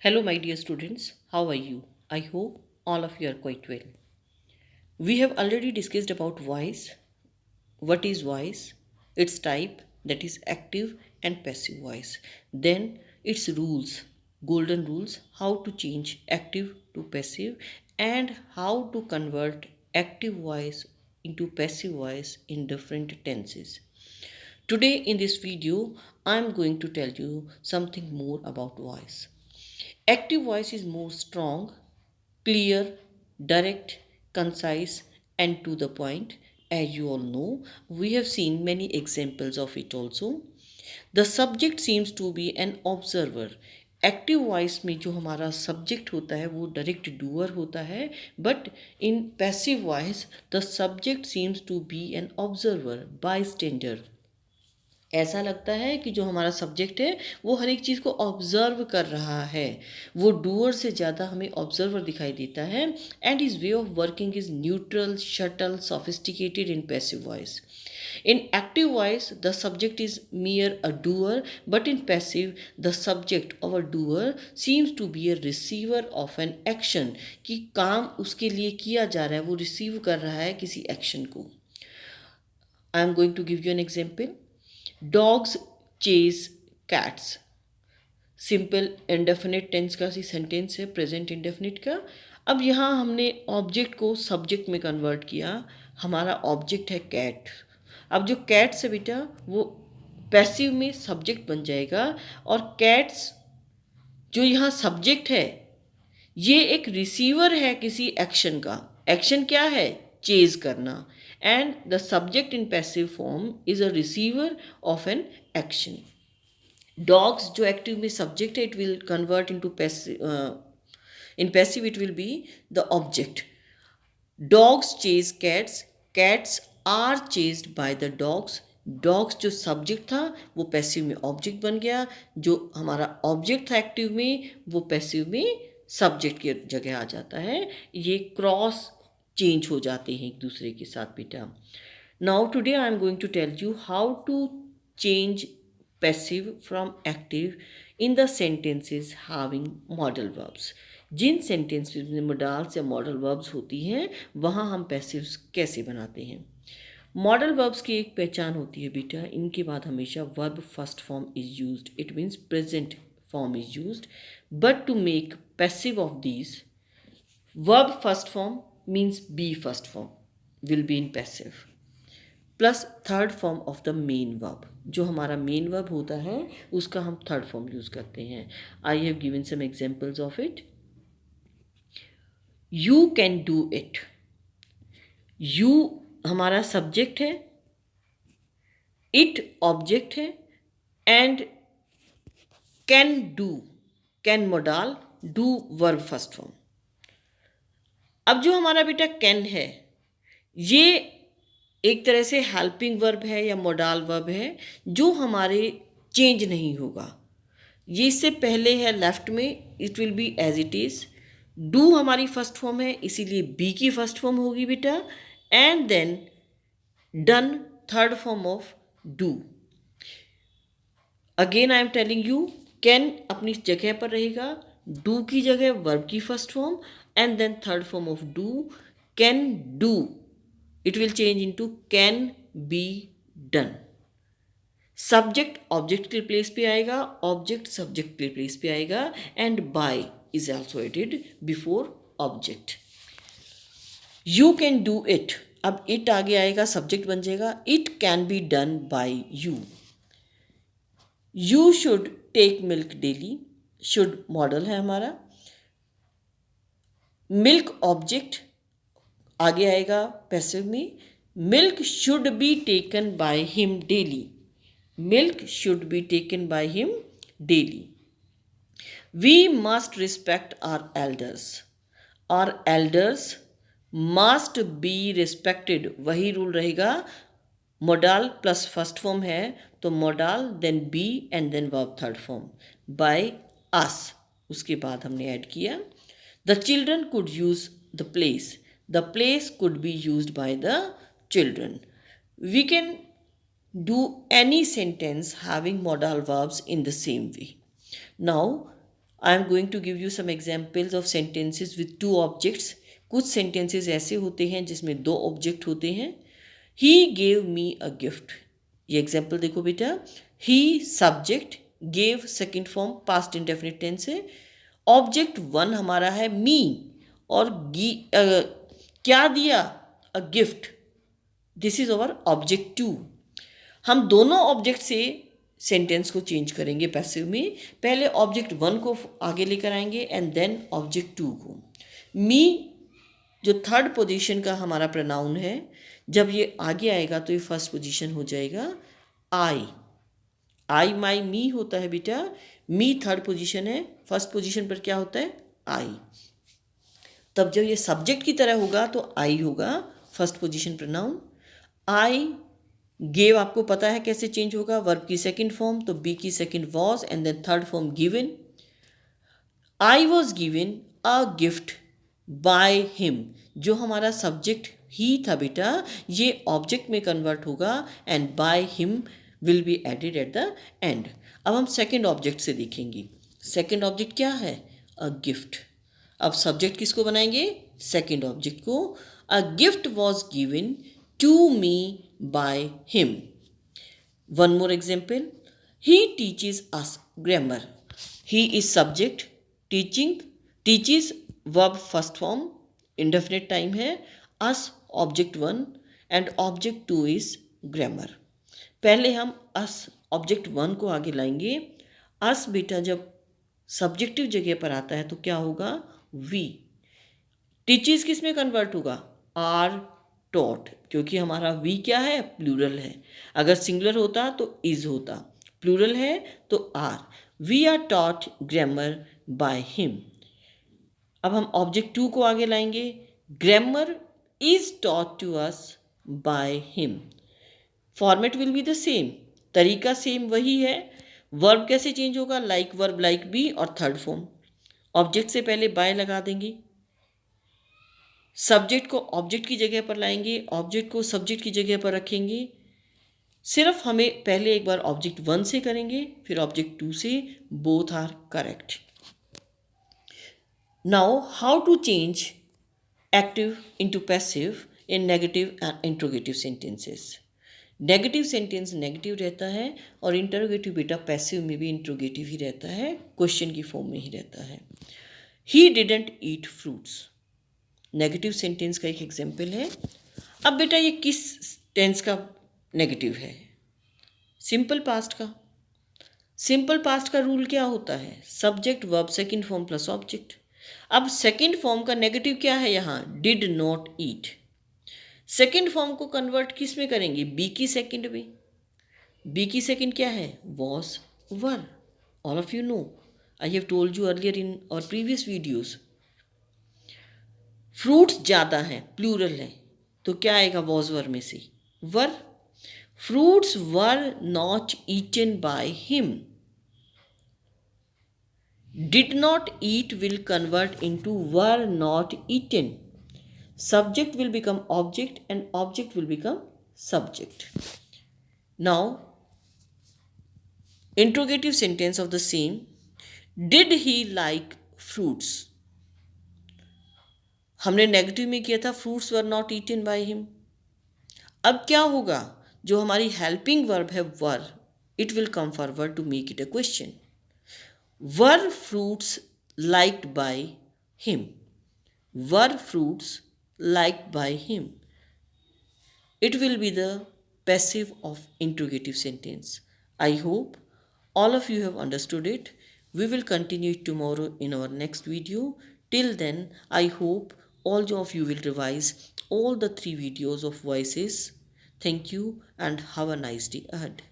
Hello, my dear students. How are you? I hope all of you are quite well. We have already discussed about voice. What is voice? Its type, that is active and passive voice. Then its rules, golden rules, how to change active to passive and how to convert active voice into passive voice in different tenses. Today in this video, I am going to tell you something more about voice. Active voice is more strong, clear, direct, concise, and to the point. As you all know, we have seen many examples of it also. The subject seems to be an observer. Active voice में जो हमारा subject होता है वो direct doer होता है, but in passive voice the subject seems to be an observer bystander. ऐसा लगता है कि जो हमारा सब्जेक्ट है वो हर एक चीज़ को ऑब्ज़र्व कर रहा है, वो डूअर से ज़्यादा हमें ऑब्ज़र्वर दिखाई देता है. And is way of working is neutral, shuttle, sophisticated in passive voice. In active voice, the subject is mere a doer, but in passive, the subject or a doer seems to be a receiver of an action. कि काम उसके लिए किया जा रहा है, वो receive कर रहा है किसी एक्शन को. I am going to give you an example. Dogs chase cats. Simple indefinite tense का सी सेंटेंस है, प्रेजेंट इंडेफिनिट का. अब यहाँ हमने ऑब्जेक्ट को सब्जेक्ट में कन्वर्ट किया. हमारा ऑब्जेक्ट है कैट. अब जो कैट्स है बेटा वो पैसिव में सब्जेक्ट बन जाएगा, और कैट्स जो यहाँ सब्जेक्ट है ये एक रिसीवर है किसी एक्शन का. एक्शन क्या है? चेज करना. And the subject in passive form is a receiver of an action. Dogs जो एक्टिव में सब्जेक्ट है, it will convert into passive. In passive it will be the object. Dogs chase cats. Cats are chased by the dogs. Dogs जो subject था वो passive में object बन गया. जो हमारा ऑब्जेक्ट था एक्टिव में वो पैसिव में सब्जेक्ट की जगह आ जाता है. ये क्रॉस चेंज हो जाते हैं एक दूसरे के साथ बेटा. Now today I am going to tell you how to change passive from active in the sentences having modal verbs. जिन सेंटेंसेस में मोडाल्स या मॉडल वर्ब्स होती हैं वहाँ हम पैसिव्स कैसे बनाते हैं. मॉडल वर्ब्स की एक पहचान होती है बेटा, इनके बाद हमेशा verb first form is used. It means present form is used. But to make passive of these, verb first form means be first form will be in passive plus third form of the main verb. जो हमारा main verb होता है उसका हम third form use करते हैं. I have given some examples of it. You can do it. You हमारा subject है, इट ऑब्जेक्ट है, and can do, can modal, do verb first form. अब जो हमारा बेटा कैन है ये एक तरह से हेल्पिंग वर्ब है या मोडाल वर्ब है जो हमारे चेंज नहीं होगा. ये इससे पहले है लेफ्ट में, it will be as it is. Do हमारी फर्स्ट फॉर्म है इसीलिए बी की फर्स्ट फॉर्म होगी बेटा. And then done third form of do. Again I am telling you, can अपनी जगह पर रहेगा, डू की जगह वर्ब की first form, and then third form of do, can do. It will change into can be done. Subject object के place पे आएगा, ऑब्जेक्ट सब्जेक्ट के प्लेस पे आएगा, and by is also added before object. You can do it. अब it आगे आएगा, सब्जेक्ट बन जाएगा. It can be done by you. You should take milk daily. Should modal है हमारा. मिल्क ऑब्जेक्ट आगे आएगा पैसिव में. Milk should be taken by him daily. Milk should be taken by him daily. We must respect our elders. Our elders must be respected. वही rule रहेगा. Modal plus first form है तो modal then be and then verb third form by us. उसके बाद हमने add किया the children could use the place. The place could be used by the children. We can do any sentence having modal verbs in the same way. Now, I am going to give you some examples of sentences with two objects. कुछ sentences ऐसे होते हैं जिसमें दो object होते हैं. He gave me a gift. ये example देखो बेटा. He subject, gave second form past indefinite tense है. ऑब्जेक्ट वन हमारा है मी और क्या दिया? A gift. This is our object two. हम दोनों ऑब्जेक्ट से सेंटेंस को चेंज करेंगे पैसिव में. पहले ऑब्जेक्ट वन को आगे लेकर आएंगे एंड देन ऑब्जेक्ट टू को. मी जो थर्ड पोजीशन का हमारा प्रोनाउन है, जब ये आगे आएगा तो ये फर्स्ट पोजीशन हो जाएगा आई. आई माई मी होता है बेटा. मी थर्ड पोजीशन है, फर्स्ट पोजीशन पर क्या होता है? आई. तब जब ये सब्जेक्ट की तरह होगा तो आई होगा first position pronoun. I gave आपको पता है कैसे चेंज होगा. वर्ब की सेकंड फॉर्म तो बी की second was and then third form given. I was given a gift by him. जो हमारा सब्जेक्ट ही था बेटा, ये ऑब्जेक्ट में कन्वर्ट होगा and by him will be added at the end. अब हम सेकेंड ऑब्जेक्ट से देखेंगे. सेकेंड ऑब्जेक्ट क्या है? A gift. अब सब्जेक्ट किसको बनाएंगे? सेकेंड ऑब्जेक्ट को. A gift was given to me by him. One more example. He teaches us grammar. He is subject, teaching, teaches verb first form indefinite time है, us object one and object two is grammar. पहले हम अस object one को आगे लाएंगे. अस बेटा जब subjective जगह पर आता है तो क्या होगा? वी. टीचेस किस में कन्वर्ट होगा? Are taught. क्योंकि हमारा वी क्या है? प्लूरल है. अगर सिंगुलर होता तो इज होता, प्लूरल है तो are. We are taught grammar by him. अब हम ऑब्जेक्ट टू को आगे लाएंगे. Grammar is taught to us by him. Format will be the same, तरीका सेम वही है. वर्ब कैसे चेंज होगा? लाइक वर्ब, लाइक बी और थर्ड फॉर्म. ऑब्जेक्ट से पहले बाय लगा देंगे, सब्जेक्ट को ऑब्जेक्ट की जगह पर लाएंगे, ऑब्जेक्ट को सब्जेक्ट की जगह पर रखेंगे. सिर्फ हमें पहले एक बार ऑब्जेक्ट वन से करेंगे फिर ऑब्जेक्ट टू से. Both are correct. Now how to change active into passive in negative and interrogative sentences. Negative sentence negative रहता है और इंटरोगेटिव बेटा पैसिव में भी इंट्रोगेटिव ही रहता है, क्वेश्चन की फॉर्म में ही रहता है. He didn't eat fruits negative sentence का एक एग्जाम्पल है. अब बेटा ये किस टेंस का नेगेटिव है? सिंपल पास्ट का. सिंपल पास्ट का रूल क्या होता है? Subject verb second form plus object. अब सेकंड फॉर्म का नेगेटिव क्या है यहाँ? Did not eat. Second form को कन्वर्ट किस में करेंगे? बी की सेकंड में. बी की सेकंड क्या है? Was, were. All of you know, I have told you earlier in और प्रीवियस वीडियोज. फ्रूट्स ज़्यादा हैं, प्लूरल है, तो क्या आएगा वॉज वर में से? Were. Fruits were not eaten by him. Did not eat will convert into were not eaten. Subject will become object and object will become subject. Now, interrogative sentence of the same. Did he like fruits? हमने negative में किया था fruits were not eaten by him. अब क्या होगा? जो हमारी helping verb है were, it will come forward to make it a question. Were fruits liked by him. Were fruits liked by him. It will be the passive of interrogative sentence. I hope all of you have understood it. We will continue it tomorrow in our next video. Till then, I hope all of you will revise all the 3 videos of voices. Thank you and have a nice day ahead.